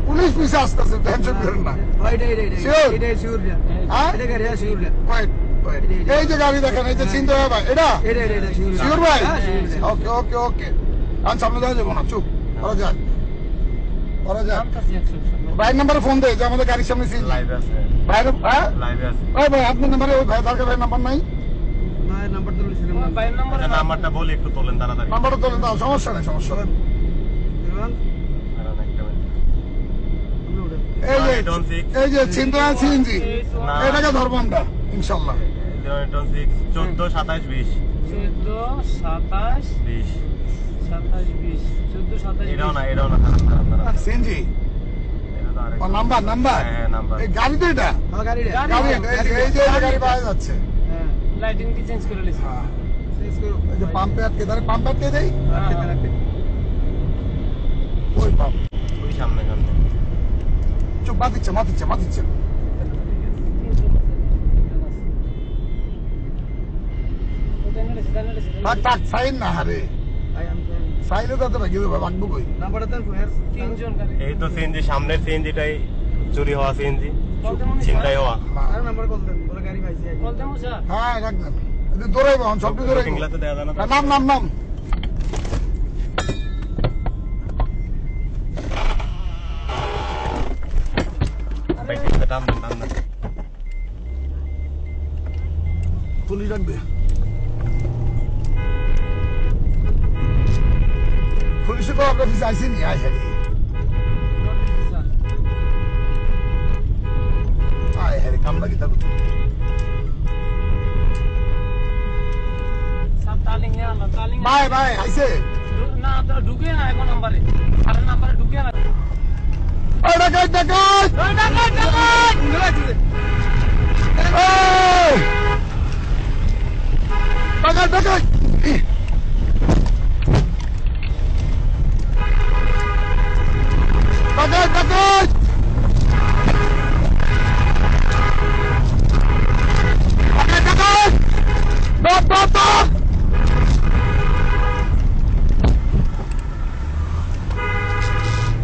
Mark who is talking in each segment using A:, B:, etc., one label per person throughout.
A: Police পিছিয়ে আসতেছে, tension করেন না। এই যে গাড়ি দেখেন, এই যে চিন্তা ভাই, এটা শিওর ভাই? ওকে ওকে ওকে, আমি সামনে যাওয়া যাবো না, চুপ করা যায়, করা যায়। ভাইয়ের নাম্বারে ফোন দেয় যে আমাদের গাড়ির সামনে ভাই, আপনার নাম্বারে ওই ভাই দরকার, ভাই নাম্বার নাই?
B: নাম্বারটা বলি একটু তোলেন তাড়াতাড়ি।
A: নাম্বারটা তোলেন, দাও, সমস্যা নেই, সমস্যা নেই। এই যে চিন্তা সিএনজি, এটাকে ধরবো আমরা ইনশাল্লাহ।
B: 142720 এটাও না, এটাও না,
A: সিএনজি নাম্বার, নাম্বার এই গাড়ি তো, এটা গাড়ি, এই যে গাড়ি পাওয়া যাচ্ছে।
C: লাইটিং কি চেঞ্জ করে লিছি,
A: চেঞ্জ করো। এই যে পাম্পে আটকে, তাহলে পাম্পে আটকে দেই। ওই পাম্প,
B: ওই সামনে সামনে।
A: চুপ, মাতিচ্ছে মাতিচ্ছে মাতিচ্ছে। থাক থাক, সাইন না, হারে সাইলে তো ভাই রাখবো কই?
B: এই তো সিএনজি, সামনের সিএনজিটাই চুরি হওয়া সিএনজি, চিন্তাই হওয়া।
A: হ্যাঁ রাখবেন, দৌড়াইবো সব দৌড়াইবো। নাম নাম নাম পুলিশ রাখবে, পুলিশে তো আপনার পিছিয়ে আইসেনি। আয় হারি, আয় হারি, কাম লাগি থাকো। ভাই ভাই আইসে
C: না, ঢুকে না এখন নাম্বারে, আর নাম্বারে ঢুকে না।
A: ডাকাত ডাকাত ডাকাত ডাকাত ডাকাত Bagat, bagat! Bagat, bagat! Stop, stop, stop!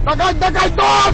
A: Bagat, bagat, stop!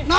A: No.